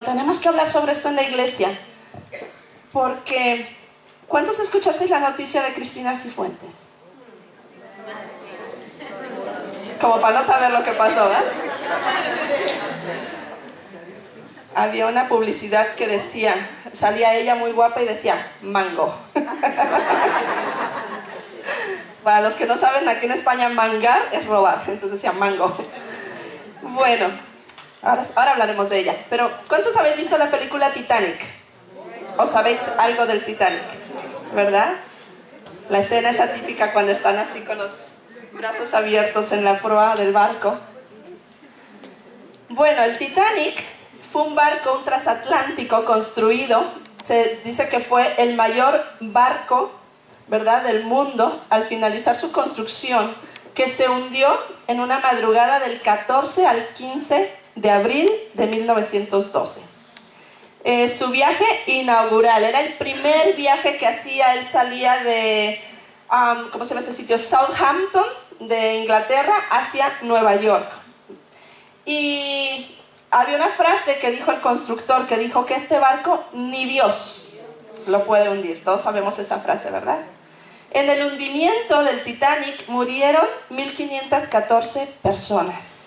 tenemos que hablar sobre esto en la iglesia, porque ¿cuántos escuchasteis la noticia de Cristina Cifuentes? Como para no saber lo que pasó, ¿verdad? Había una publicidad que decía, salía ella muy guapa y decía, mango. Para los que no saben, aquí en España mangar es robar, entonces decía mango. Bueno, ahora hablaremos de ella. Pero, ¿cuántos habéis visto la película Titanic? ¿O sabéis algo del Titanic? ¿Verdad? La escena esa típica cuando están así con los brazos abiertos en la proa del barco. Bueno, el Titanic fue un barco, un transatlántico construido. Se dice que fue el mayor barco, ¿verdad?, del mundo al finalizar su construcción, que se hundió en una madrugada del 14 al 15 de abril de 1912. Su viaje inaugural, era el primer viaje que hacía. Él salía de, ¿cómo se llama este sitio? Southampton, de Inglaterra, hacia Nueva York. Y había una frase que dijo el constructor, que dijo que este barco ni Dios lo puede hundir. Todos sabemos esa frase, ¿verdad? En el hundimiento del Titanic murieron 1.514 personas.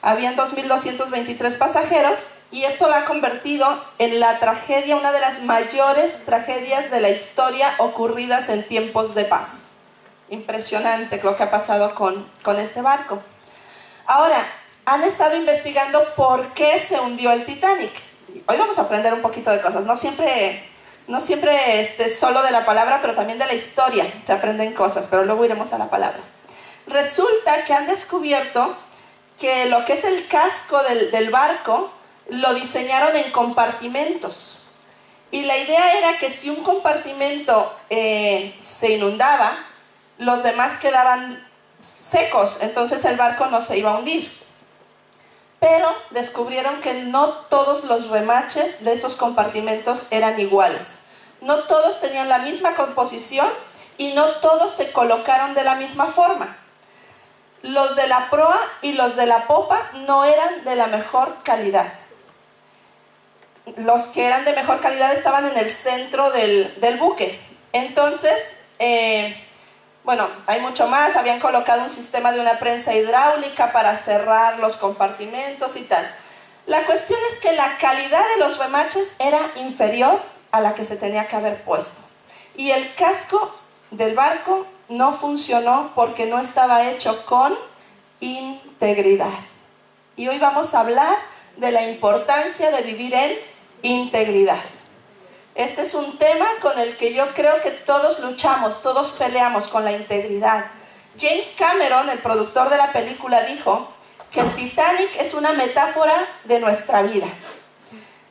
Habían 2.223 pasajeros y esto lo ha convertido en la tragedia, una de las mayores tragedias de la historia ocurridas en tiempos de paz. Impresionante lo que ha pasado con este barco. Ahora, han estado investigando por qué se hundió el Titanic. Hoy vamos a aprender un poquito de cosas, no siempre solo de la palabra, pero también de la historia se aprenden cosas, pero luego iremos a la palabra. Resulta que han descubierto que lo que es el casco del barco lo diseñaron en compartimentos. Y la idea era que si un compartimento se inundaba, los demás quedaban secos, entonces el barco no se iba a hundir. Pero descubrieron que no todos los remaches de esos compartimentos eran iguales. No todos tenían la misma composición y no todos se colocaron de la misma forma. Los de la proa y los de la popa no eran de la mejor calidad. Los que eran de mejor calidad estaban en el centro del buque. Entonces, bueno, hay mucho más. Habían colocado un sistema de una prensa hidráulica para cerrar los compartimentos y tal. La cuestión es que la calidad de los remaches era inferior a la que se tenía que haber puesto. Y el casco del barco no funcionó porque no estaba hecho con integridad. Y hoy vamos a hablar de la importancia de vivir en integridad. Este es un tema con el que yo creo que todos luchamos, todos peleamos, con la integridad. James Cameron, el productor de la película, dijo que el Titanic es una metáfora de nuestra vida.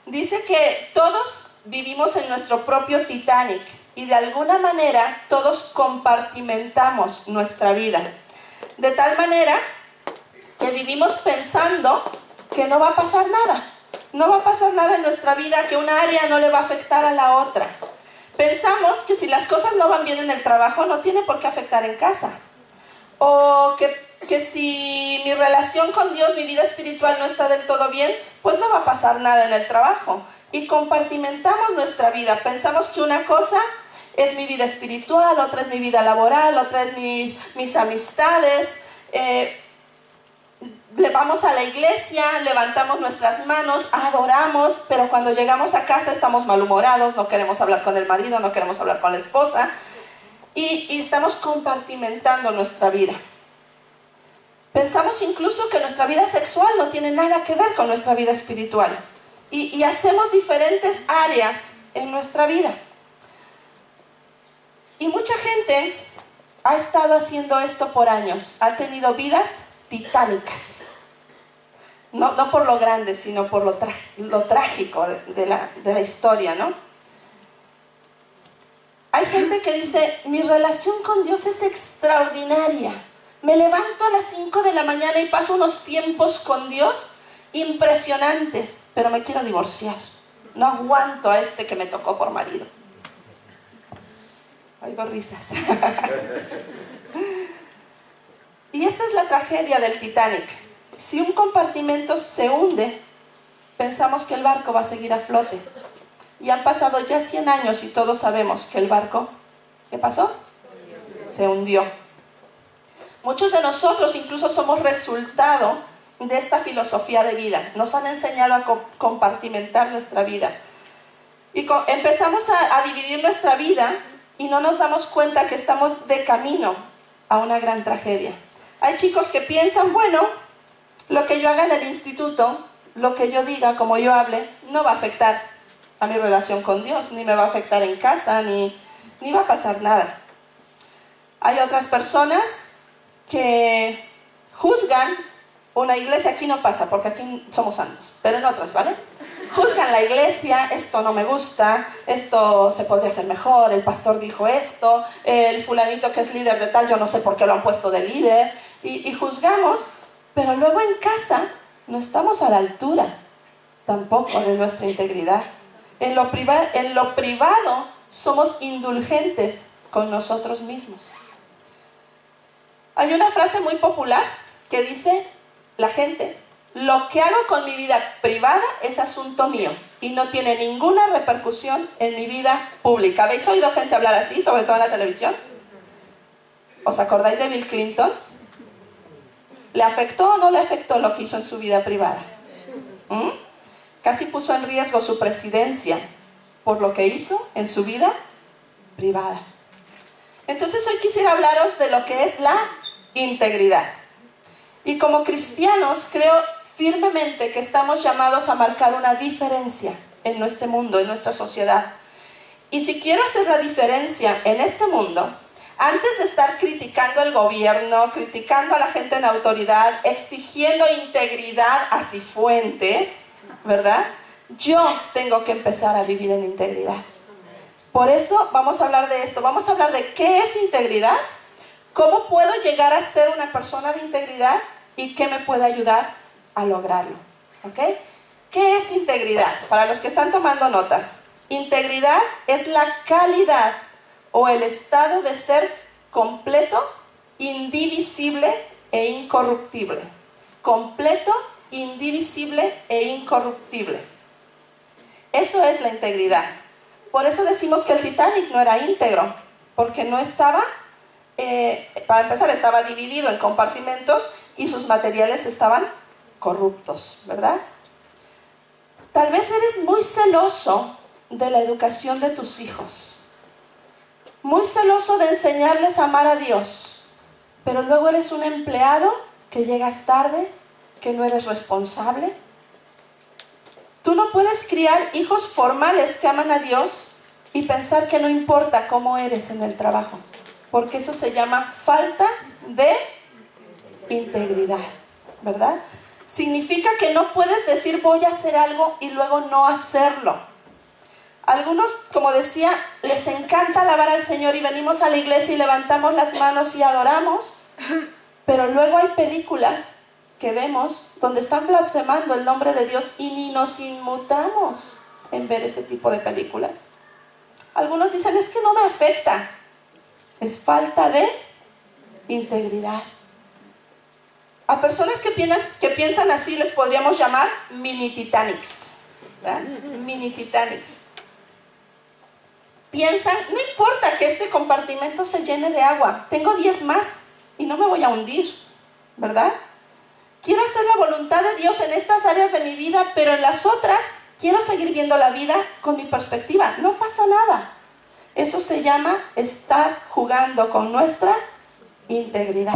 Dice que todos vivimos en nuestro propio Titanic y de alguna manera todos compartimentamos nuestra vida. De tal manera que vivimos pensando que no va a pasar nada. No va a pasar nada en nuestra vida, que una área no le va a afectar a la otra. Pensamos que si las cosas no van bien en el trabajo, no tiene por qué afectar en casa. O que si mi relación con Dios, mi vida espiritual no está del todo bien, pues no va a pasar nada en el trabajo. Y compartimentamos nuestra vida. Pensamos que una cosa es mi vida espiritual, otra es mi vida laboral, otra es mis amistades. Le vamos a la iglesia, levantamos nuestras manos, adoramos, pero cuando llegamos a casa estamos malhumorados, no queremos hablar con el marido, no queremos hablar con la esposa, y estamos compartimentando nuestra vida. Pensamos incluso que nuestra vida sexual no tiene nada que ver con nuestra vida espiritual, y hacemos diferentes áreas en nuestra vida. Y mucha gente ha estado haciendo esto por años, ha tenido vidas titánicas. No por lo grande, sino por lo trágico de la historia, ¿no? Hay gente que dice, mi relación con Dios es extraordinaria. Me levanto a las 5 de la mañana y paso unos tiempos con Dios impresionantes, pero me quiero divorciar. No aguanto a este que me tocó por marido. Oigo risas. Y esta es la tragedia del Titanic. Si un compartimento se hunde, pensamos que el barco va a seguir a flote. Y han pasado ya 100 años y todos sabemos que el barco, ¿qué pasó? Se hundió. Muchos de nosotros incluso somos resultado de esta filosofía de vida. Nos han enseñado a compartimentar nuestra vida. Y empezamos a dividir nuestra vida y no nos damos cuenta que estamos de camino a una gran tragedia. Hay chicos que piensan, bueno, lo que yo haga en el instituto, lo que yo diga, como yo hable, no va a afectar a mi relación con Dios, ni me va a afectar en casa, ni va a pasar nada. Hay otras personas que juzgan una iglesia, aquí no pasa, porque aquí somos santos, pero en otras, ¿vale? Juzgan la iglesia, esto no me gusta, esto se podría hacer mejor, el pastor dijo esto, el fulanito que es líder de tal, yo no sé por qué lo han puesto de líder, y juzgamos, pero luego en casa no estamos a la altura tampoco de nuestra integridad. En lo privado somos indulgentes con nosotros mismos. Hay una frase muy popular que dice la gente: lo que hago con mi vida privada es asunto mío y no tiene ninguna repercusión en mi vida pública. ¿Habéis oído gente hablar así, sobre todo en la televisión? ¿Os acordáis de Bill Clinton? ¿Le afectó o no le afectó lo que hizo en su vida privada? Casi puso en riesgo su presidencia por lo que hizo en su vida privada. Entonces hoy quisiera hablaros de lo que es la integridad. Y como cristianos creo firmemente que estamos llamados a marcar una diferencia en este mundo, en nuestra sociedad. Y si quiero hacer la diferencia en este mundo, antes de estar criticando al gobierno, criticando a la gente en autoridad, exigiendo integridad a cifuentes, ¿verdad? Yo tengo que empezar a vivir en integridad. Por eso vamos a hablar de esto. Vamos a hablar de qué es integridad, cómo puedo llegar a ser una persona de integridad y qué me puede ayudar a lograrlo. ¿Ok? ¿Qué es integridad? Para los que están tomando notas, integridad es la calidad o el estado de ser completo, indivisible e incorruptible. Completo, indivisible e incorruptible. Eso es la integridad. Por eso decimos que el Titanic no era íntegro, porque no estaba, para empezar, estaba dividido en compartimentos y sus materiales estaban corruptos, ¿verdad? Tal vez eres muy celoso de la educación de tus hijos. Muy celoso de enseñarles a amar a Dios, pero luego eres un empleado que llegas tarde, que no eres responsable. Tú no puedes criar hijos formales que aman a Dios y pensar que no importa cómo eres en el trabajo, porque eso se llama falta de integridad, ¿verdad? Significa que no puedes decir voy a hacer algo y luego no hacerlo. Algunos, como decía, les encanta alabar al Señor y venimos a la iglesia y levantamos las manos y adoramos, pero luego hay películas que vemos donde están blasfemando el nombre de Dios y ni nos inmutamos en ver ese tipo de películas. Algunos dicen, es que no me afecta. Es falta de integridad. A personas que piensan así les podríamos llamar mini Titanics, ¿verdad? Mini Titanics. Piensan, no importa que este compartimento se llene de agua, tengo 10 más y no me voy a hundir, ¿verdad? Quiero hacer la voluntad de Dios en estas áreas de mi vida, pero en las otras quiero seguir viendo la vida con mi perspectiva. No pasa nada. Eso se llama estar jugando con nuestra integridad.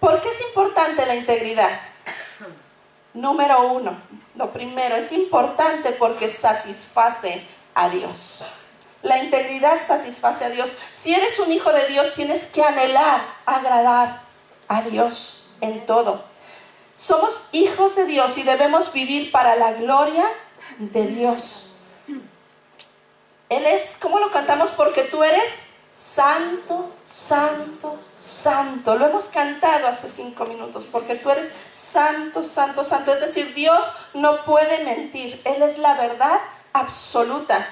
¿Por qué es importante la integridad? Número 1, lo primero, es importante porque satisface a Dios. La integridad satisface a Dios. Si eres un hijo de Dios, tienes que anhelar, agradar a Dios en todo. Somos hijos de Dios y debemos vivir para la gloria de Dios. Él es, ¿cómo lo cantamos? Porque tú eres santo, santo, santo. Lo hemos cantado hace 5 minutos. Porque tú eres santo, santo, santo. Es decir, Dios no puede mentir. Él es la verdad absoluta.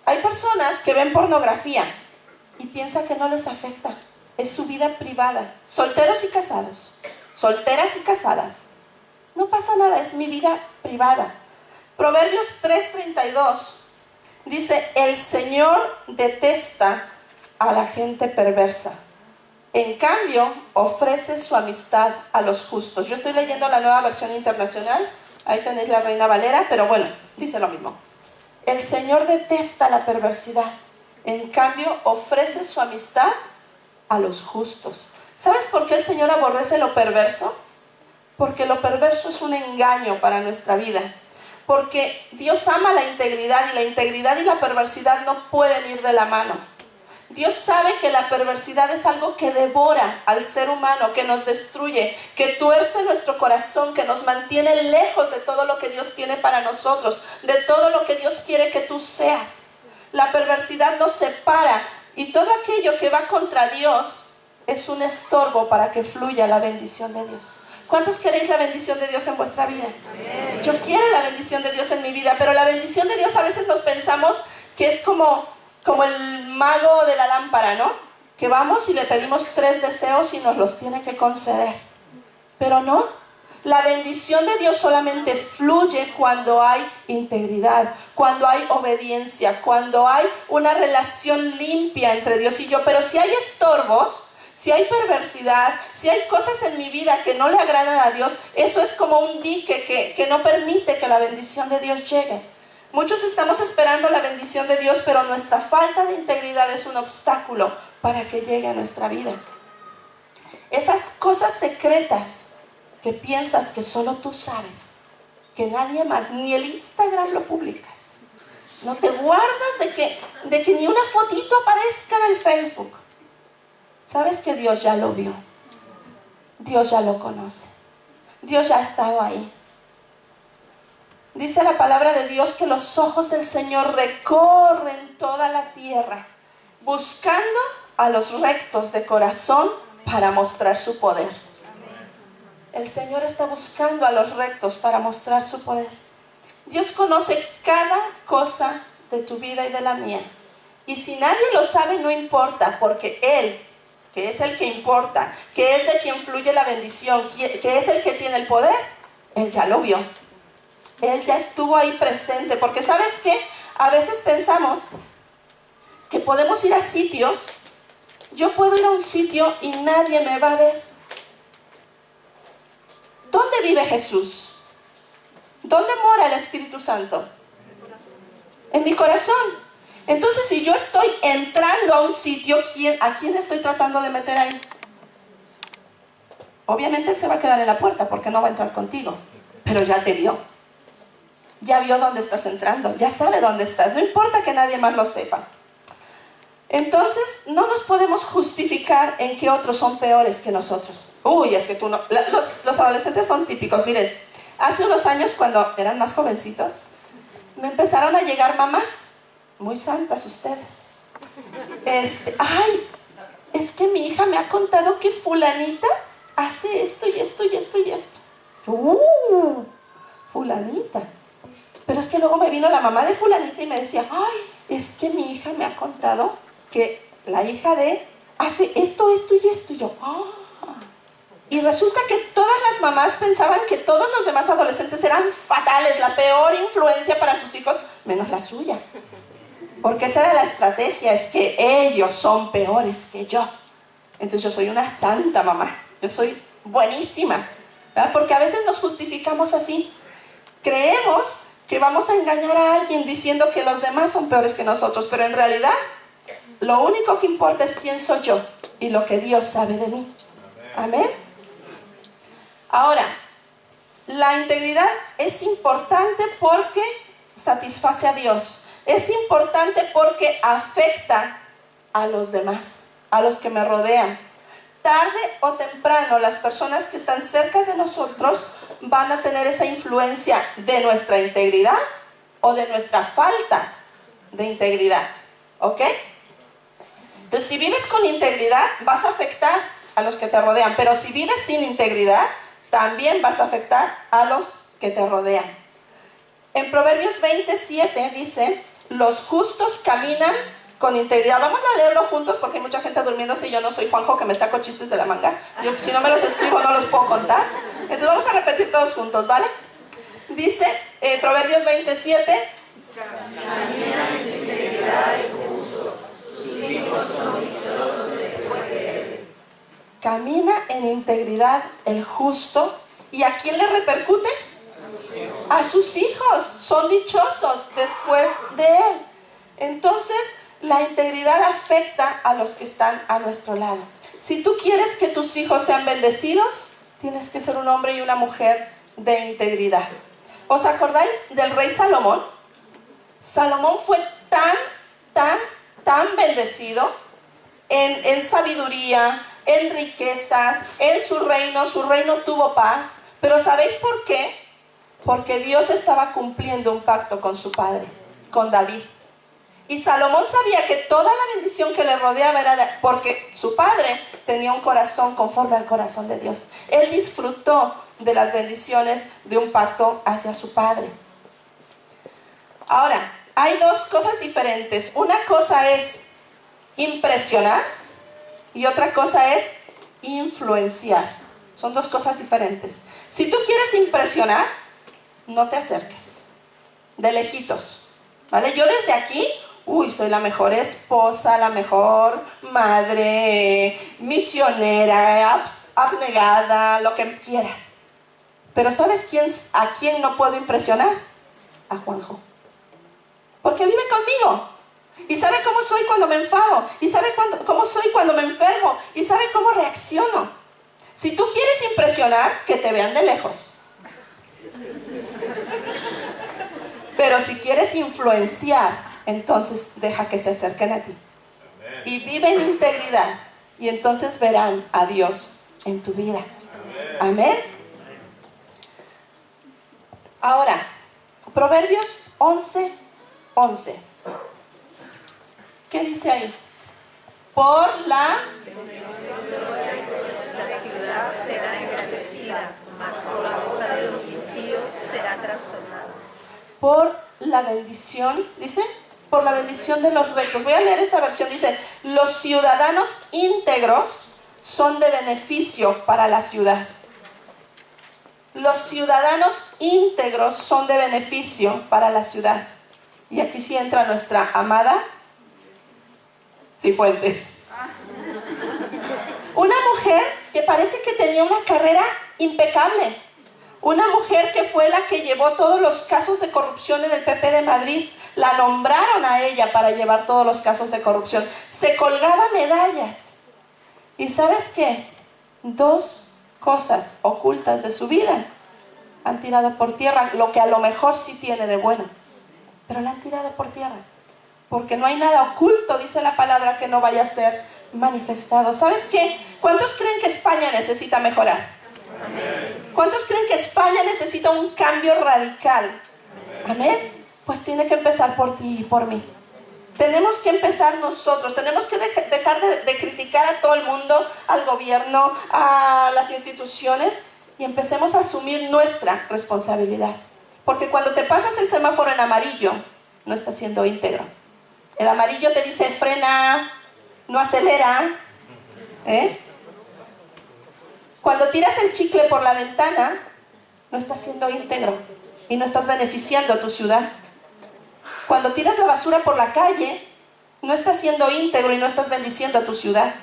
Hay personas que ven pornografía y piensan que no les afecta. Es su vida privada. Solteros y casados. Solteras y casadas. No pasa nada, es mi vida privada. Proverbios 3:32 dice, el Señor detesta a la gente perversa. En cambio, ofrece su amistad a los justos. Yo estoy leyendo la Nueva Versión Internacional. Ahí tenéis la Reina Valera, pero bueno, dice lo mismo. El Señor detesta la perversidad. En cambio, ofrece su amistad a los justos. ¿Sabes por qué el Señor aborrece lo perverso? Porque lo perverso es un engaño para nuestra vida. Porque Dios ama la integridad y la integridad y la perversidad no pueden ir de la mano. Dios sabe que la perversidad es algo que devora al ser humano, que nos destruye, que tuerce nuestro corazón, que nos mantiene lejos de todo lo que Dios tiene para nosotros, de todo lo que Dios quiere que tú seas. La perversidad nos separa y todo aquello que va contra Dios es un estorbo para que fluya la bendición de Dios. ¿Cuántos queréis la bendición de Dios en vuestra vida? Amén. Yo quiero la bendición de Dios en mi vida, pero la bendición de Dios a veces nos pensamos que es como el mago de la lámpara, ¿no? Que vamos y le pedimos 3 deseos y nos los tiene que conceder. Pero no, la bendición de Dios solamente fluye cuando hay integridad, cuando hay obediencia, cuando hay una relación limpia entre Dios y yo. Pero si hay estorbos, si hay perversidad, si hay cosas en mi vida que no le agradan a Dios, eso es como un dique que no permite que la bendición de Dios llegue. Muchos estamos esperando la bendición de Dios, pero nuestra falta de integridad es un obstáculo para que llegue a nuestra vida. Esas cosas secretas que piensas que solo tú sabes, que nadie más, ni el Instagram lo publicas. No te guardas de que ni una fotito aparezca en el Facebook. Sabes que Dios ya lo vio. Dios ya lo conoce. Dios ya ha estado ahí. Dice la palabra de Dios que los ojos del Señor recorren toda la tierra, buscando a los rectos de corazón para mostrar su poder. El Señor está buscando a los rectos para mostrar su poder. Dios conoce cada cosa de tu vida y de la mía. Y si nadie lo sabe, no importa, porque Él, que es el que importa, que es de quien fluye la bendición, que es el que tiene el poder, Él ya lo vio. Él ya estuvo ahí presente, porque ¿sabes qué? A veces pensamos que podemos ir a sitios, yo puedo ir a un sitio y nadie me va a ver. ¿Dónde vive Jesús? ¿Dónde mora el Espíritu Santo? En mi corazón. Entonces, si yo estoy entrando a un sitio, ¿a quién estoy tratando de meter ahí? Obviamente Él se va a quedar en la puerta porque no va a entrar contigo, pero ya te vio. Ya vio dónde estás entrando, ya sabe dónde estás, no importa que nadie más lo sepa. Entonces, no nos podemos justificar en que otros son peores que nosotros. Uy, es que tú no... Los adolescentes son típicos. Miren, hace unos años, cuando eran más jovencitos, me empezaron a llegar mamás, muy santas ustedes. Ay, es que mi hija me ha contado que fulanita hace esto y esto y esto y esto. Fulanita. Pero es que luego me vino la mamá de fulanita y me decía, ay, es que mi hija me ha contado que la hija de hace esto, esto y esto. Y yo, Y resulta que todas las mamás pensaban que todos los demás adolescentes eran fatales, la peor influencia para sus hijos, menos la suya. Porque esa era la estrategia, es que ellos son peores que yo. Entonces yo soy una santa mamá, yo soy buenísima, ¿verdad? Porque a veces nos justificamos así. Creemos que vamos a engañar a alguien diciendo que los demás son peores que nosotros, pero en realidad lo único que importa es quién soy yo y lo que Dios sabe de mí. Amén. Ahora, la integridad es importante porque satisface a Dios. Es importante porque afecta a los demás, a los que me rodean. Tarde o temprano, las personas que están cerca de nosotros van a tener esa influencia de nuestra integridad o de nuestra falta de integridad. ¿Ok? Entonces, si vives con integridad, vas a afectar a los que te rodean. Pero si vives sin integridad, también vas a afectar a los que te rodean. En Proverbios 27 dice, los justos caminan con integridad. Vamos a leerlo juntos porque hay mucha gente durmiéndose y yo no soy Juanjo que me saco chistes de la manga. Si no me los escribo no los puedo contar. Entonces vamos a repetir todos juntos, ¿vale? Dice Proverbios 27. Camina en su integridad el justo, sus hijos son dichosos después de él. Camina en integridad el justo. ¿Y a quién le repercute? A sus hijos. Son dichosos después de él. Entonces, la integridad afecta a los que están a nuestro lado. Si tú quieres que tus hijos sean bendecidos, tienes que ser un hombre y una mujer de integridad. ¿Os acordáis del rey Salomón? Salomón fue tan bendecido en sabiduría, en riquezas, en su reino tuvo paz. Pero ¿sabéis por qué? Porque Dios estaba cumpliendo un pacto con su padre, con David. Y Salomón sabía que toda la bendición que le rodeaba era porque su padre tenía un corazón conforme al corazón de Dios. Él disfrutó de las bendiciones de un pacto hacia su padre. Ahora, hay dos cosas diferentes. Una cosa es impresionar y otra cosa es influenciar. Son dos cosas diferentes. Si tú quieres impresionar, no te acerques. De lejitos, ¿vale? Yo desde aquí, soy la mejor esposa, la mejor madre, misionera, abnegada, lo que quieras. Pero ¿sabes a quién no puedo impresionar? A Juanjo. Porque vive conmigo. Y sabe cómo soy cuando me enfado. Y sabe cómo soy cuando me enfermo. Y sabe cómo reacciono. Si tú quieres impresionar, que te vean de lejos. Pero si quieres influenciar, entonces deja que se acerquen a ti. Y vive en integridad. Y entonces verán a Dios en tu vida. Amén. Ahora, Proverbios 11:11. ¿Qué dice ahí? Por la ciudad será engrandecida, mas por la boca de los impíos será trastornada. Por la bendición, dice, por la bendición de los rectos. Voy a leer esta versión, dice, los ciudadanos íntegros son de beneficio para la ciudad. Los ciudadanos íntegros son de beneficio para la ciudad. Y aquí sí entra nuestra amada Cifuentes. Una mujer que parece que tenía una carrera impecable. Una mujer que fue la que llevó todos los casos de corrupción en el PP de Madrid. La nombraron a ella para llevar todos los casos de corrupción. Se colgaba medallas. ¿Y sabes qué? 2 cosas ocultas de su vida han tirado por tierra, lo que a lo mejor sí tiene de bueno, pero la han tirado por tierra, porque no hay nada oculto, dice la palabra, que no vaya a ser manifestado. ¿Sabes qué? ¿Cuántos creen que España necesita mejorar? Amén. ¿Cuántos creen que España necesita un cambio radical? Amén. Pues tiene que empezar por ti y por mí. Tenemos que empezar nosotros, tenemos que dejar de criticar a todo el mundo, al gobierno, a las instituciones, y empecemos a asumir nuestra responsabilidad. Porque cuando te pasas el semáforo en amarillo, no estás siendo íntegro. El amarillo te dice frena, no acelera. Cuando tiras el chicle por la ventana, no estás siendo íntegro y no estás beneficiando a tu ciudad. Cuando tiras la basura por la calle, no estás siendo íntegro y no estás bendiciendo a tu ciudad.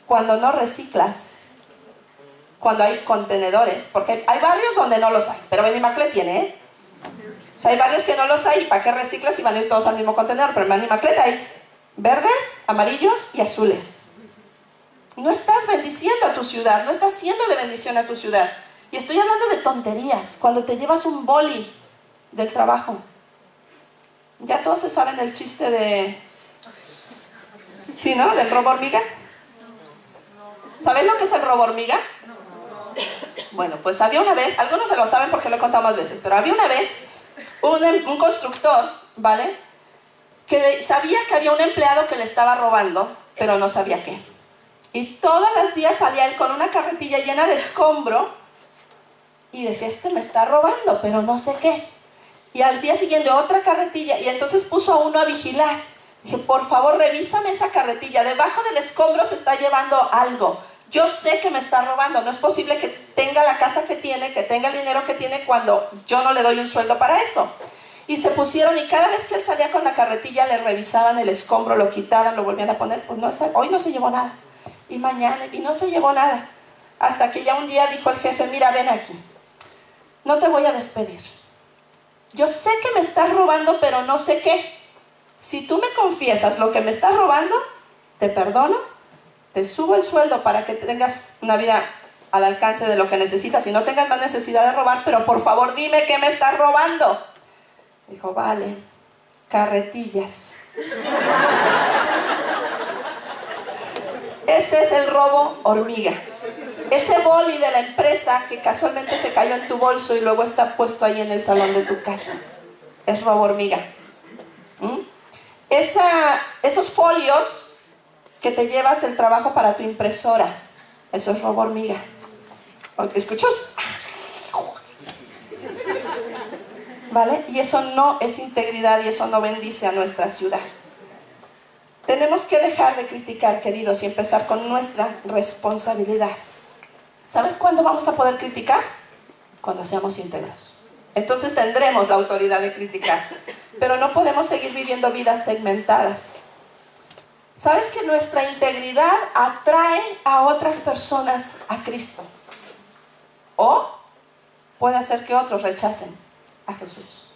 Cuando no reciclas, cuando hay contenedores, porque hay barrios donde no los hay, pero Benimaclet tiene, O sea, hay barrios que no los hay, ¿para qué reciclas si van a ir todos al mismo contenedor? Pero en Benimaclet hay verdes, amarillos y azules. No estás bendiciendo a tu ciudad, no estás siendo de bendición a tu ciudad. Y estoy hablando de tonterías, cuando te llevas un boli del trabajo. Ya todos se saben el chiste de... ¿Sí, no? ¿Del robo hormiga? ¿Sabéis lo que es el robo hormiga? Bueno, pues había una vez, algunos se lo saben porque lo he contado más veces, pero había una vez un constructor, ¿vale? Que sabía que había un empleado que le estaba robando, pero no sabía qué. Y todos los días salía él con una carretilla llena de escombro y decía, este me está robando, pero no sé qué. Y al día siguiente otra carretilla, y entonces puso a uno a vigilar. Dije, por favor, revísame esa carretilla, debajo del escombro se está llevando algo. yo sé que me está robando. No es posible que tenga la casa que tiene, que tenga el dinero que tiene cuando yo no le doy un sueldo para eso. Y se pusieron, y cada vez que él salía con la carretilla le revisaban el escombro, lo quitaban, lo volvían a poner. Pues no está, hoy no se llevó nada. Y mañana, y no se llevó nada. Hasta que ya un día dijo el jefe, mira, ven aquí. No te voy a despedir. Yo sé que me estás robando, pero no sé qué. Si tú me confiesas lo que me estás robando, te perdono, te subo el sueldo para que tengas una vida al alcance de lo que necesitas y no tengas más necesidad de robar, pero por favor dime qué me estás robando. Dijo, vale, carretillas. Ese es el robo hormiga. Ese boli de la empresa que casualmente se cayó en tu bolso y luego está puesto ahí en el salón de tu casa. Es robo hormiga. Esos folios que te llevas del trabajo para tu impresora. Eso es robo hormiga. ¿Escuchas? ¿Vale? Y eso no es integridad y eso no bendice a nuestra ciudad. Tenemos que dejar de criticar, queridos, y empezar con nuestra responsabilidad. ¿Sabes cuándo vamos a poder criticar? Cuando seamos íntegros. Entonces tendremos la autoridad de criticar. Pero no podemos seguir viviendo vidas segmentadas. ¿Sabes que nuestra integridad atrae a otras personas a Cristo? O puede hacer que otros rechacen a Jesús.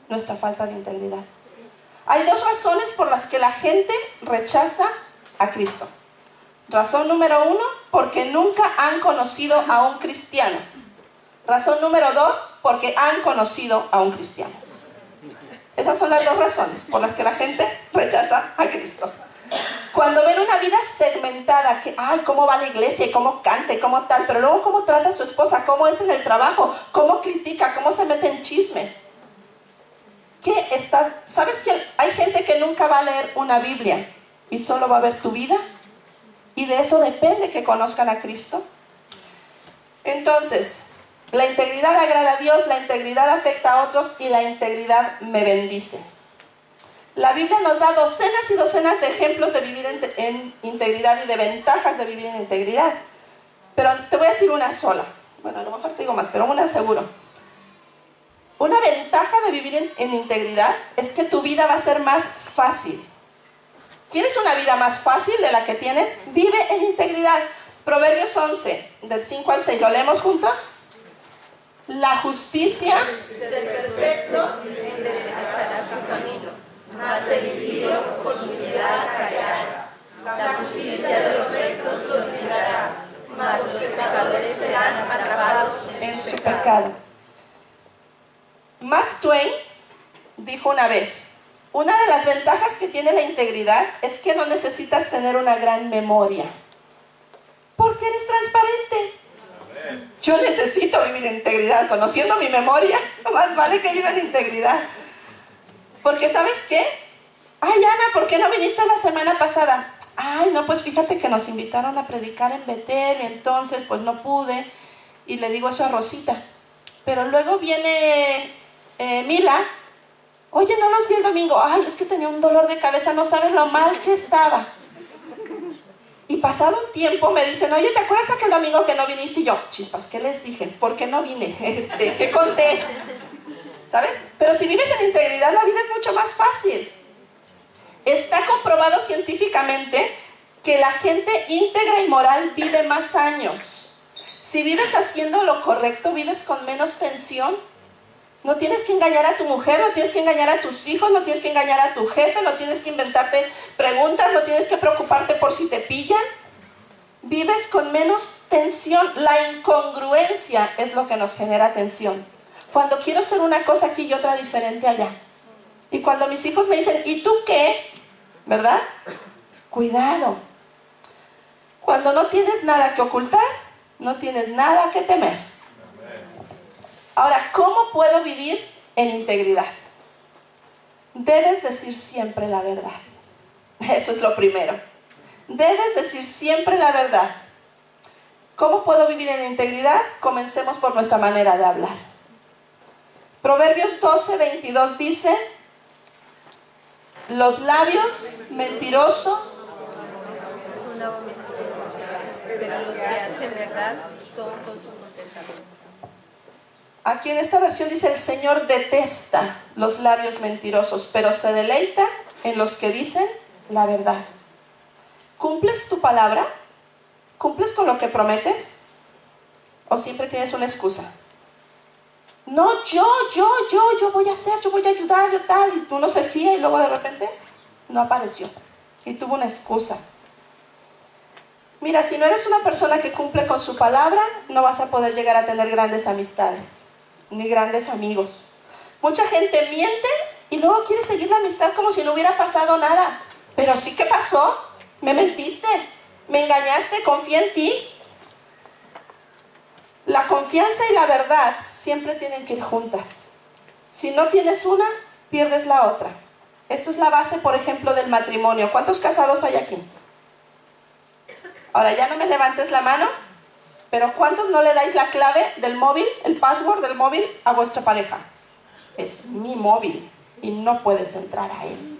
Nuestra falta de integridad. Hay dos razones por las que la gente rechaza a Cristo. Razón número 1, porque nunca han conocido a un cristiano. Razón número 2, porque han conocido a un cristiano. Esas son las dos razones por las que la gente rechaza a Cristo. Cuando ven una vida segmentada, que, ay, cómo va a la iglesia, y cómo canta, y cómo tal, pero luego cómo trata a su esposa, cómo es en el trabajo, cómo critica, cómo se mete en chismes. ¿Sabes que hay gente que nunca va a leer una Biblia y solo va a ver tu vida? Y de eso depende que conozcan a Cristo. Entonces, la integridad agrada a Dios, la integridad afecta a otros y la integridad me bendice. La Biblia nos da docenas y docenas de ejemplos de vivir en integridad y de ventajas de vivir en integridad. Pero te voy a decir una sola. Bueno, a lo mejor te digo más, pero una seguro. Una ventaja de vivir en integridad es que tu vida va a ser más fácil. ¿Quieres una vida más fácil de la que tienes? Vive en integridad. Proverbios 11, del 5 al 6. ¿Lo leemos juntos? La justicia del perfecto enderezará su camino, mas el impío por su iniquidad caerá. La justicia de los rectos los librará, mas los pecadores serán atrapados en su pecado. Mark Twain dijo una vez, una de las ventajas que tiene la integridad es que no necesitas tener una gran memoria, porque eres transparente. Yo necesito vivir en integridad, conociendo mi memoria, más vale que viva en integridad. Porque ¿sabes qué? Ay, Ana, ¿por qué no viniste la semana pasada? Ay, no, pues fíjate que nos invitaron a predicar en Betel, y entonces pues no pude, y le digo eso a Rosita. Pero luego viene Mila, oye, no los vi el domingo, ay, es que tenía un dolor de cabeza, no sabes lo mal que estaba. Y pasado un tiempo me dicen, oye, ¿te acuerdas aquel domingo que no viniste? Y yo, chispas, ¿qué les dije? ¿Por qué no vine? ¿Qué conté? ¿Sabes? Pero si vives en integridad, la vida es mucho más fácil. Está comprobado científicamente que la gente íntegra y moral vive más años. Si vives haciendo lo correcto, vives con menos tensión. No tienes que engañar a tu mujer, no tienes que engañar a tus hijos, no tienes que engañar a tu jefe, no tienes que inventarte preguntas, no tienes que preocuparte por si te pillan. Vives con menos tensión. La incongruencia es lo que nos genera tensión. Cuando quiero ser una cosa aquí y otra diferente allá. Y cuando mis hijos me dicen, ¿y tú qué? ¿Verdad? Cuidado. Cuando no tienes nada que ocultar, no tienes nada que temer. Ahora, ¿cómo puedo vivir en integridad? Debes decir siempre la verdad. Eso es lo primero. Debes decir siempre la verdad. ¿Cómo puedo vivir en integridad? Comencemos por nuestra manera de hablar. Proverbios 12:22 dice, los labios mentirosos, pero los en verdad son con su contentamiento. Aquí en esta versión dice: el Señor detesta los labios mentirosos, pero se deleita en los que dicen la verdad. ¿Cumples tu palabra? ¿Cumples con lo que prometes? ¿O siempre tienes una excusa? No, yo voy a hacer, yo voy a ayudar, yo tal, y tú no se fía y luego de repente no apareció y tuvo una excusa. Mira, si no eres una persona que cumple con su palabra, no vas a poder llegar a tener grandes amistades, ni grandes amigos. Mucha gente miente y luego quiere seguir la amistad como si no hubiera pasado nada. Pero sí que pasó, me mentiste, me engañaste, confié en ti. La confianza y la verdad siempre tienen que ir juntas. Si no tienes una, pierdes la otra. Esto es la base, por ejemplo, del matrimonio. ¿Cuántos casados hay aquí? Ahora ya no me levantes la mano, pero ¿cuántos no le dais la clave del móvil, el password del móvil a vuestra pareja? Es mi móvil y no puedes entrar a él.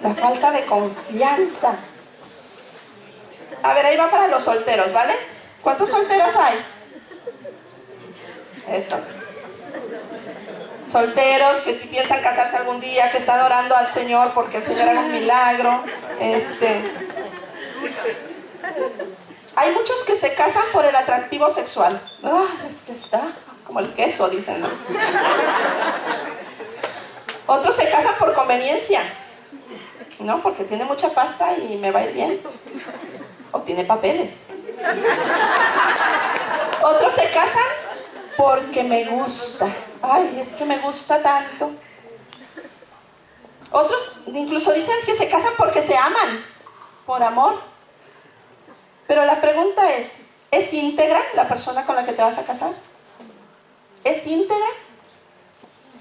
La falta de confianza. A ver, ahí va para los solteros, ¿vale? ¿Cuántos solteros hay? Eso. Solteros que piensan casarse algún día, que están orando al Señor porque el Señor haga un milagro. Hay muchos que se casan por el atractivo sexual. Es que está como el queso, dicen, ¿no? Otros se casan por conveniencia, ¿no? Porque tiene mucha pasta y me va a ir bien. O tiene papeles. Otros se casan porque me gusta. Ay, es que me gusta tanto. Otros incluso dicen que se casan porque se aman, por amor. Pero la pregunta ¿es íntegra la persona con la que te vas a casar? ¿Es íntegra?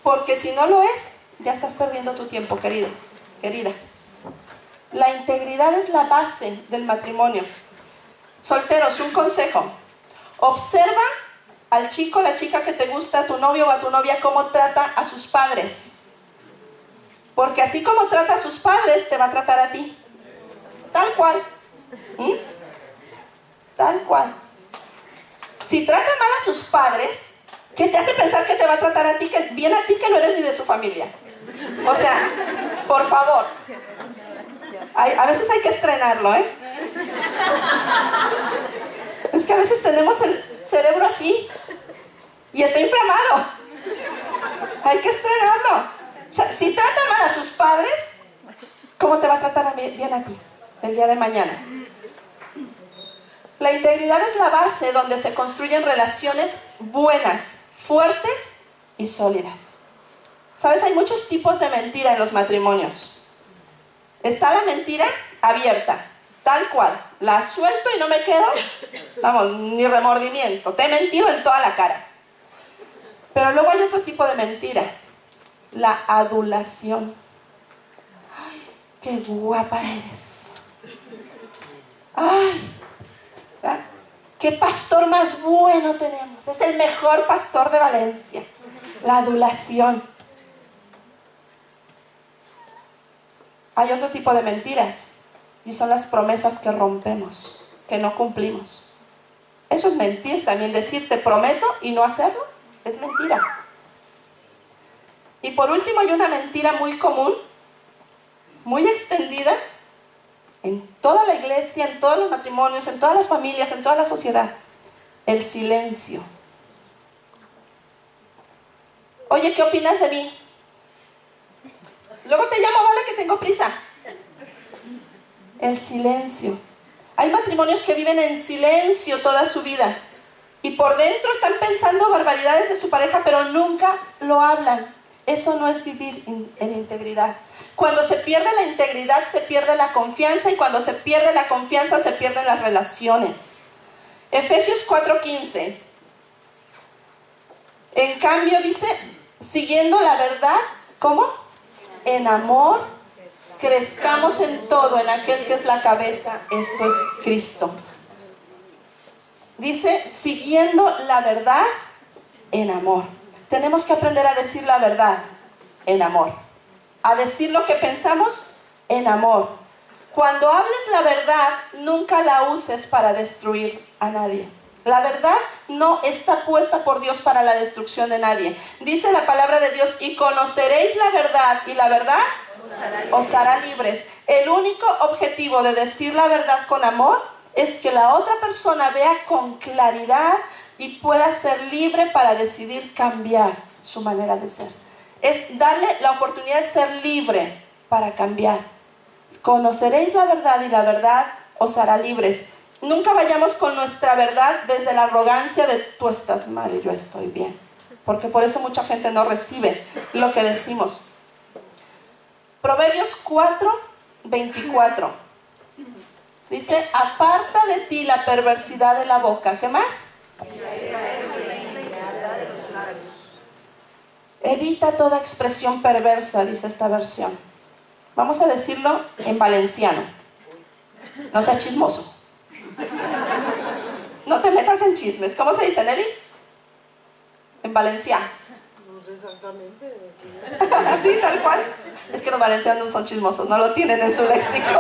Porque si no lo es, ya estás perdiendo tu tiempo, querido, querida. La integridad es la base del matrimonio. Solteros, un consejo. Observa al chico, la chica que te gusta, a tu novio o a tu novia, cómo trata a sus padres. Porque así como trata a sus padres, te va a tratar a ti. Tal cual. Tal cual. Si trata mal a sus padres, ¿qué te hace pensar que te va a tratar a ti, bien a ti, que no eres ni de su familia? O sea, por favor. A veces hay que estrenarlo, Es que a veces tenemos el cerebro así y está inflamado. Hay que estrenarlo. O sea, si trata mal a sus padres, ¿cómo te va a tratar bien a ti el día de mañana? La integridad es la base donde se construyen relaciones buenas, fuertes y sólidas. ¿Sabes? Hay muchos tipos de mentira en los matrimonios. Está la mentira abierta, tal cual. La suelto y no me quedo, vamos, ni remordimiento. Te he mentido en toda la cara. Pero luego hay otro tipo de mentira. La adulación. Ay, qué guapa eres. Ay, qué pastor más bueno tenemos. Es el mejor pastor de Valencia. La adulación. Hay otro tipo de mentiras y son las promesas que rompemos, que no cumplimos. Eso es mentir también. Decir te prometo y no hacerlo es mentira. Y por último hay una mentira muy común, muy extendida en toda la iglesia, en todos los matrimonios, en todas las familias, en toda la sociedad. El silencio. Oye, ¿qué opinas de mí? Luego te llamo, vale, que tengo prisa. El silencio. Hay matrimonios que viven en silencio toda su vida y por dentro están pensando barbaridades de su pareja, pero nunca lo hablan. Eso no es vivir en integridad. Cuando se pierde la integridad, se pierde la confianza, y cuando se pierde la confianza, se pierden las relaciones. Efesios 4:15. En cambio dice, siguiendo la verdad, ¿cómo? En amor, crezcamos en todo, en aquel que es la cabeza, esto es Cristo. Dice, siguiendo la verdad en amor. Tenemos que aprender a decir la verdad en amor. A decir lo que pensamos en amor. Cuando hables la verdad, nunca la uses para destruir a nadie. La verdad no está puesta por Dios para la destrucción de nadie. Dice la palabra de Dios, y conoceréis la verdad, y la verdad os hará libres. El único objetivo de decir la verdad con amor es que la otra persona vea con claridad y pueda ser libre para decidir cambiar su manera de ser. Es darle la oportunidad de ser libre para cambiar. Conoceréis la verdad y la verdad os hará libres. Nunca vayamos con nuestra verdad desde la arrogancia de tú estás mal y yo estoy bien. Porque por eso mucha gente no recibe lo que decimos. Proverbios 4:24. Dice, aparta de ti la perversidad de la boca. ¿Qué más? Evita toda expresión perversa, dice esta versión. Vamos a decirlo en valenciano. No seas chismoso. No te metas en chismes. ¿Cómo se dice, Nelly? En valenciano. No sé exactamente. Así, tal cual. Es que los valencianos son chismosos, no lo tienen en su léxico.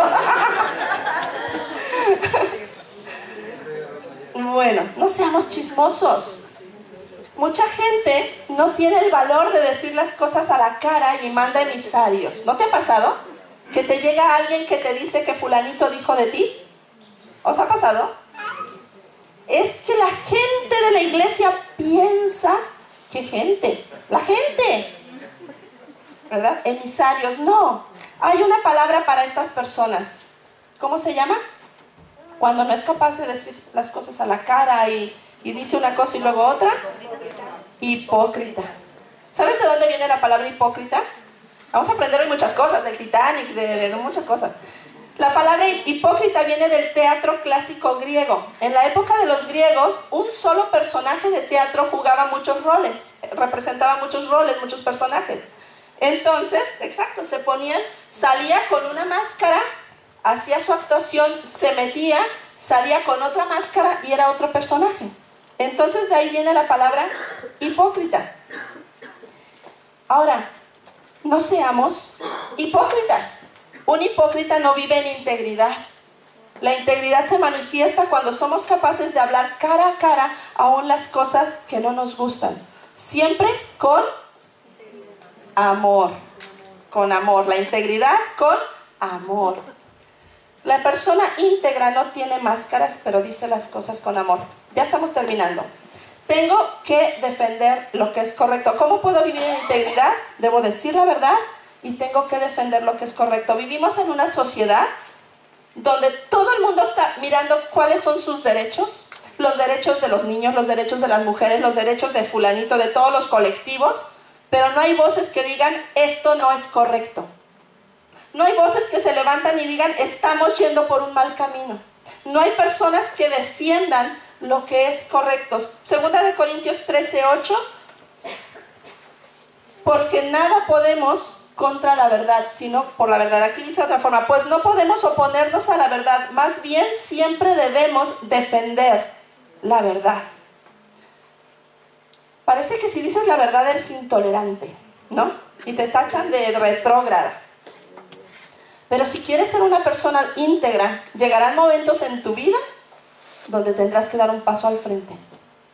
Bueno, no seamos chismosos. Mucha gente no tiene el valor de decir las cosas a la cara y manda emisarios. ¿No te ha pasado? Que te llega alguien que te dice que fulanito dijo de ti. ¿Os ha pasado? Es que la gente de la iglesia piensa que la gente, ¿verdad? Emisarios, no. Hay una palabra para estas personas. ¿Cómo se llama? Cuando no es capaz de decir las cosas a la cara y dice una cosa y luego otra. Hipócrita. ¿Sabes de dónde viene la palabra hipócrita? Vamos a aprender hoy muchas cosas, del Titanic, de muchas cosas. La palabra hipócrita viene del teatro clásico griego. En la época de los griegos, un solo personaje de teatro jugaba muchos roles, representaba muchos roles, muchos personajes. Entonces, exacto, salía con una máscara, hacía su actuación, se metía, salía con otra máscara y era otro personaje. Entonces de ahí viene la palabra hipócrita. Ahora, no seamos hipócritas. Un hipócrita no vive en integridad. La integridad se manifiesta cuando somos capaces de hablar cara a cara aún las cosas que no nos gustan. Siempre con amor. Con amor. La integridad con amor. La persona íntegra no tiene máscaras, pero dice las cosas con amor. Ya estamos terminando. Tengo que defender lo que es correcto. ¿Cómo puedo vivir en integridad? Debo decir la verdad y tengo que defender lo que es correcto. Vivimos en una sociedad donde todo el mundo está mirando cuáles son sus derechos. Los derechos de los niños, los derechos de las mujeres, los derechos de fulanito, de todos los colectivos. Pero no hay voces que digan, esto no es correcto. No hay voces que se levantan y digan, estamos yendo por un mal camino. No hay personas que defiendan lo que es correcto. Segunda de Corintios 13:8. Porque nada podemos contra la verdad, sino por la verdad. Aquí dice de otra forma, pues no podemos oponernos a la verdad, más bien siempre debemos defender la verdad. Parece que si dices la verdad eres intolerante, ¿no? Y te tachan de retrógrada. Pero si quieres ser una persona íntegra, llegarán momentos en tu vida donde tendrás que dar un paso al frente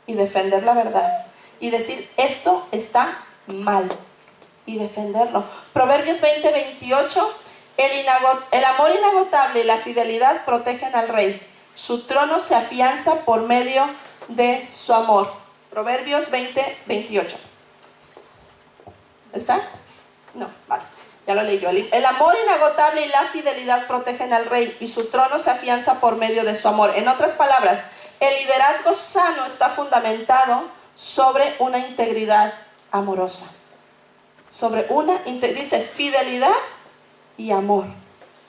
y defender la verdad y decir, esto está mal, y defenderlo. Proverbios 20:28, el amor inagotable y la fidelidad protegen al rey. Su trono se afianza por medio de su amor. Proverbios 20:28. ¿Está? No, vale. Ya lo leí yo. El amor inagotable y la fidelidad protegen al rey y su trono se afianza por medio de su amor. En otras palabras, el liderazgo sano está fundamentado sobre una integridad amorosa. Dice fidelidad y amor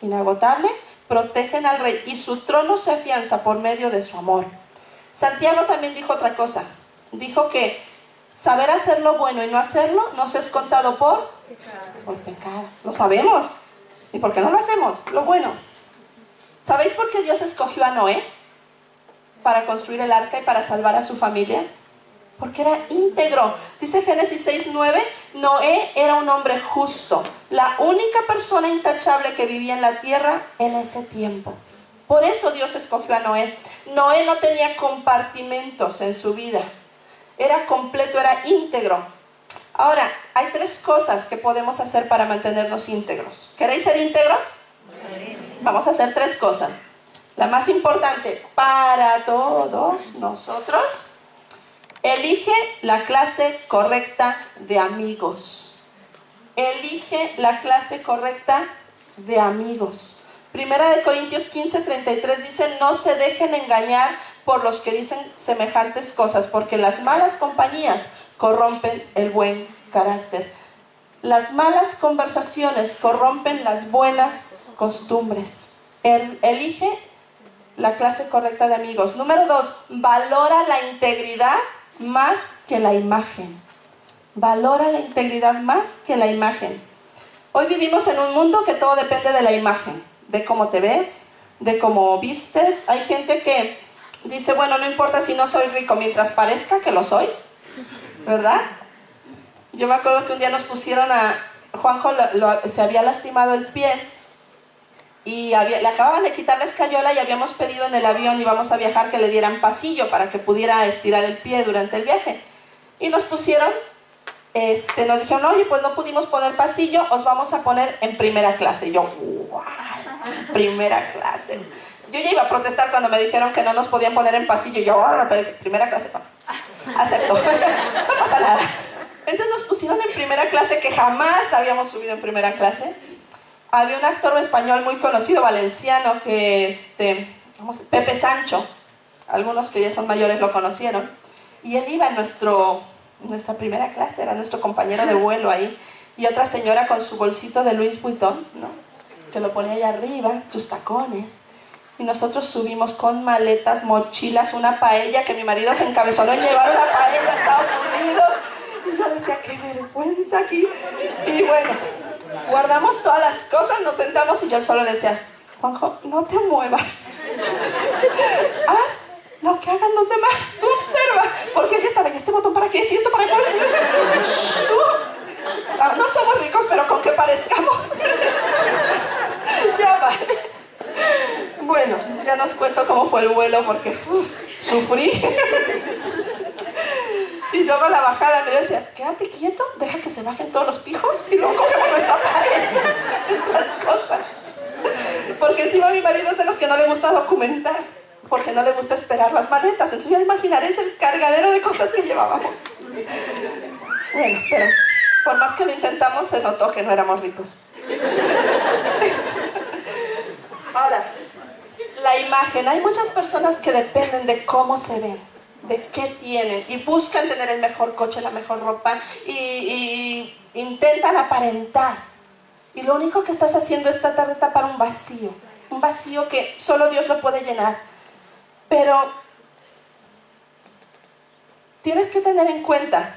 inagotable protegen al rey y su trono se afianza por medio de su amor. Santiago también dijo otra cosa. Dijo que saber hacer lo bueno y no hacerlo nos es contado por pecado. Lo sabemos. ¿Y por qué no lo hacemos? Lo bueno. ¿Sabéis por qué Dios escogió a Noé para construir el arca y para salvar a su familia? porque era íntegro. Dice Génesis 6:9, Noé era un hombre justo, la única persona intachable que vivía en la tierra en ese tiempo. Por eso Dios escogió a Noé. Noé no tenía compartimentos en su vida, era completo, era íntegro. Ahora, hay 3 cosas que podemos hacer para mantenernos íntegros. ¿Queréis ser íntegros? Vamos a hacer 3 cosas. La más importante para todos nosotros: elige la clase correcta de amigos. Elige la clase correcta de amigos. Primera de Corintios 15:33 dice: no se dejen engañar por los que dicen semejantes cosas, porque las malas compañías corrompen el buen carácter. Las malas conversaciones corrompen las buenas costumbres. Elige la clase correcta de amigos. Número 2, valora la integridad más que la imagen. Valora la integridad más que la imagen. Hoy vivimos en un mundo que todo depende de la imagen, de cómo te ves, de cómo vistes. Hay gente que dice, bueno, no importa si no soy rico, mientras parezca que lo soy, ¿verdad? Yo me acuerdo que un día nos pusieron a Juanjo, se había lastimado el pie y le acababan de quitar la escayola y habíamos pedido en el avión, íbamos a viajar, que le dieran pasillo para que pudiera estirar el pie durante el viaje. Y nos pusieron, nos dijeron, oye, pues no pudimos poner pasillo, os vamos a poner en primera clase. Y yo, wow, primera clase. Yo ya iba a protestar cuando me dijeron que no nos podían poner en pasillo. Y yo, primera clase, acepto, no pasa nada. Entonces nos pusieron en primera clase, que jamás habíamos subido en primera clase. Había un actor español muy conocido, valenciano, que Pepe Sancho, algunos que ya son mayores lo conocieron, y él iba en nuestra primera clase, era nuestro compañero de vuelo ahí, y otra señora con su bolsito de Louis Vuitton, ¿no?, que lo ponía allá arriba, sus tacones, y nosotros subimos con maletas, mochilas, una paella, que mi marido se encabezonó en llevar una paella a Estados Unidos, y yo decía, qué vergüenza aquí, y bueno, guardamos todas las cosas, nos sentamos y yo solo le decía, Juanjo, no te muevas, haz lo que hagan los demás, tú observa, porque él ya estaba, ¿y este botón para qué? ¿Y esto para qué? No somos ricos, pero con que parezcamos. Ya vale. Bueno, ya nos cuento cómo fue el vuelo, porque sufrí. Y luego la bajada, Andrea decía, quédate quieto, deja que se bajen todos los pijos y luego cogemos nuestra paella, nuestras cosas. Porque encima mi marido es de los que no le gusta documentar, porque no le gusta esperar las maletas. Entonces ya imaginaréis el cargadero de cosas que llevábamos. Bueno, pero por más que lo intentamos, se notó que no éramos ricos. Ahora, la imagen. Hay muchas personas que dependen de cómo se ven, de qué tienen, y buscan tener el mejor coche, la mejor ropa, y intentan aparentar. Y lo único que estás haciendo es tratar de tapar un vacío que solo Dios lo puede llenar. Pero tienes que tener en cuenta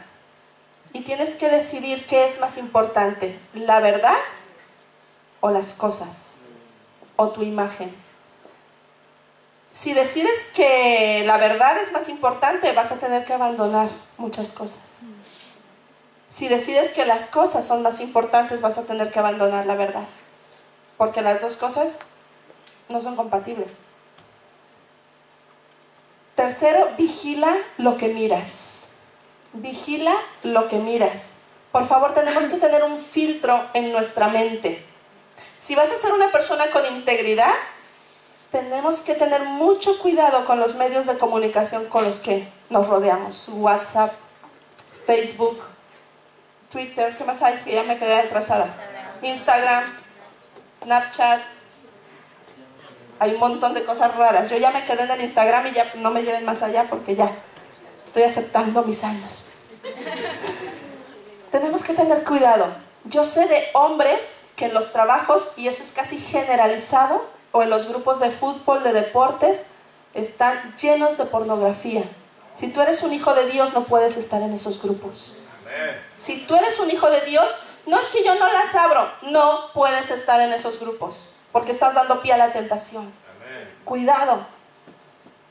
y tienes que decidir qué es más importante, la verdad o las cosas, o tu imagen. Si decides que la verdad es más importante, vas a tener que abandonar muchas cosas. Si decides que las cosas son más importantes, vas a tener que abandonar la verdad, porque las dos cosas no son compatibles. Tercero, vigila lo que miras. Vigila lo que miras. Por favor, tenemos que tener un filtro en nuestra mente. Si vas a ser una persona con integridad, tenemos que tener mucho cuidado con los medios de comunicación con los que nos rodeamos. WhatsApp, Facebook, Twitter, ¿qué más hay? Que ya me quedé atrasada. Instagram, Snapchat. Hay un montón de cosas raras. Yo ya me quedé en el Instagram y ya no me lleven más allá porque ya estoy aceptando mis años. Tenemos que tener cuidado. Yo sé de hombres que en los trabajos, y eso es casi generalizado, o en los grupos de fútbol, de deportes, están llenos de pornografía. Si tú eres un hijo de Dios, no puedes estar en esos grupos. Si tú eres un hijo de Dios, no es que yo no las abro, no puedes estar en esos grupos, porque estás dando pie a la tentación. Cuidado.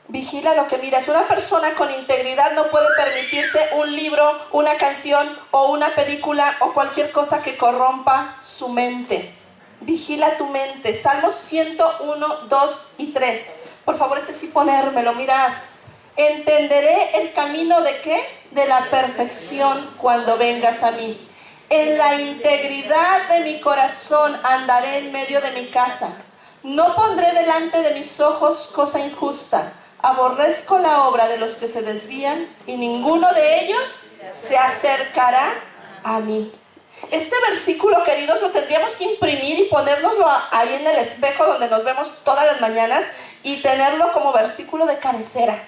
Vigila lo que miras. Una persona con integridad no puede permitirse un libro, una canción o una película o cualquier cosa que corrompa su mente. Vigila tu mente. Salmos 101, 2 y 3. Por favor, sí ponérmelo, mira. Entenderé el camino ¿de qué? De la perfección cuando vengas a mí. En la integridad de mi corazón andaré en medio de mi casa. No pondré delante de mis ojos cosa injusta. Aborrezco la obra de los que se desvían y ninguno de ellos se acercará a mí. Este versículo, queridos, lo tendríamos que imprimir y ponérnoslo ahí en el espejo donde nos vemos todas las mañanas y tenerlo como versículo de cabecera.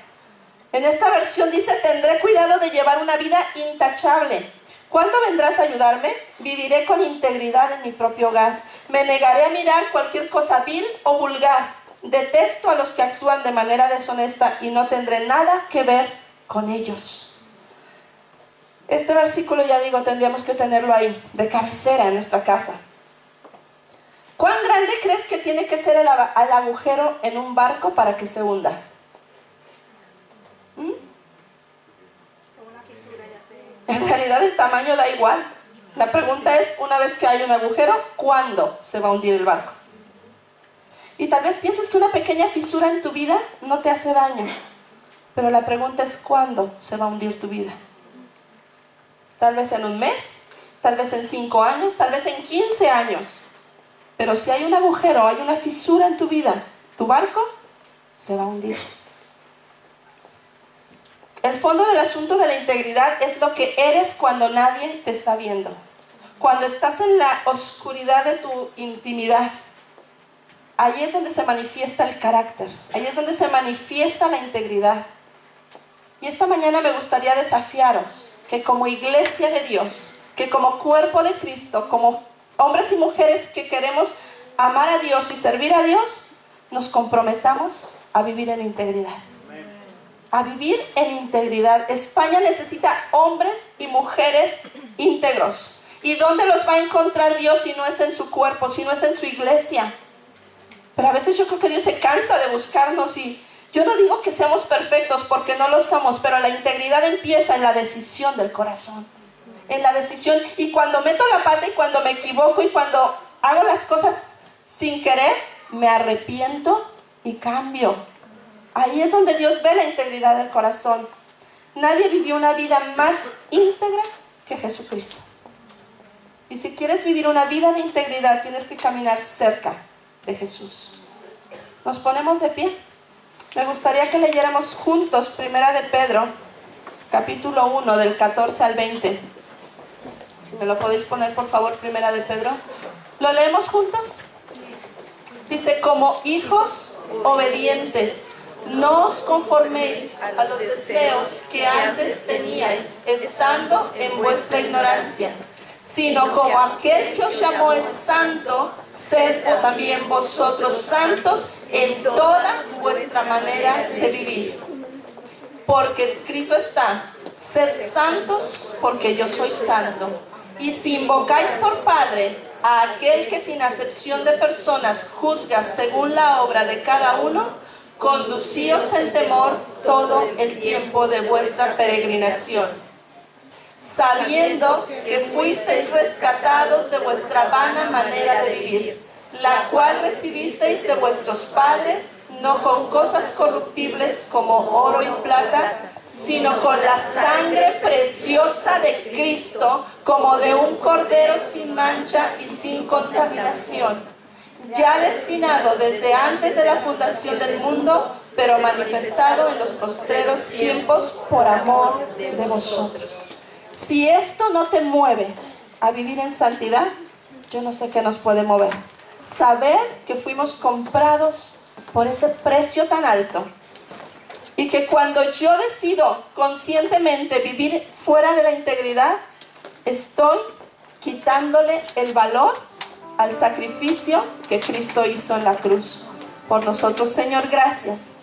En esta versión dice: tendré cuidado de llevar una vida intachable. ¿Cuándo vendrás a ayudarme? Viviré con integridad en mi propio hogar. Me negaré a mirar cualquier cosa vil o vulgar. Detesto a los que actúan de manera deshonesta y no tendré nada que ver con ellos. Este versículo, ya digo, tendríamos que tenerlo ahí, de cabecera en nuestra casa. ¿Cuán grande crees que tiene que ser el agujero en un barco para que se hunda? En realidad el tamaño da igual. La pregunta es, una vez que hay un agujero, ¿cuándo se va a hundir el barco? Y tal vez pienses que una pequeña fisura en tu vida no te hace daño. Pero la pregunta es, ¿cuándo se va a hundir tu vida? Tal vez en un mes, tal vez en 5 años, tal vez en 15 años. Pero si hay un agujero, hay una fisura en tu vida, tu barco se va a hundir. El fondo del asunto de la integridad es lo que eres cuando nadie te está viendo. Cuando estás en la oscuridad de tu intimidad. Ahí es donde se manifiesta el carácter. Ahí es donde se manifiesta la integridad. Y esta mañana me gustaría desafiaros que como iglesia de Dios, que como cuerpo de Cristo, como hombres y mujeres que queremos amar a Dios y servir a Dios, nos comprometamos a vivir en integridad. A vivir en integridad. España necesita hombres y mujeres íntegros. ¿Y dónde los va a encontrar Dios si no es en su cuerpo, si no es en su iglesia? Pero a veces yo creo que Dios se cansa de buscarnos y yo no digo que seamos perfectos porque no lo somos, pero la integridad empieza en la decisión del corazón. En la decisión, y cuando meto la pata y cuando me equivoco y cuando hago las cosas sin querer, me arrepiento y cambio. Ahí es donde Dios ve la integridad del corazón. Nadie vivió una vida más íntegra que Jesucristo. Y si quieres vivir una vida de integridad, tienes que caminar cerca de Jesús. Nos ponemos de pie. Me gustaría que leyéramos juntos Primera de Pedro, capítulo 1, del 14 al 20. Si me lo podéis poner, por favor, Primera de Pedro. ¿Lo leemos juntos? Dice: como hijos obedientes, no os conforméis a los deseos que antes teníais, estando en vuestra ignorancia, sino como aquel que os llamó es santo, sed también vosotros santos en toda vuestra manera de vivir. Porque escrito está: sed santos porque yo soy santo. Y si invocáis por Padre a aquel que sin acepción de personas juzga según la obra de cada uno, conducíos en temor todo el tiempo de vuestra peregrinación, sabiendo que fuisteis rescatados de vuestra vana manera de vivir, la cual recibisteis de vuestros padres, no con cosas corruptibles como oro y plata, sino con la sangre preciosa de Cristo, como de un cordero sin mancha y sin contaminación, ya destinado desde antes de la fundación del mundo, pero manifestado en los postreros tiempos por amor de vosotros. Si esto no te mueve a vivir en santidad, yo no sé qué nos puede mover. Saber que fuimos comprados por ese precio tan alto y que cuando yo decido conscientemente vivir fuera de la integridad, estoy quitándole el valor al sacrificio que Cristo hizo en la cruz por nosotros. Señor, gracias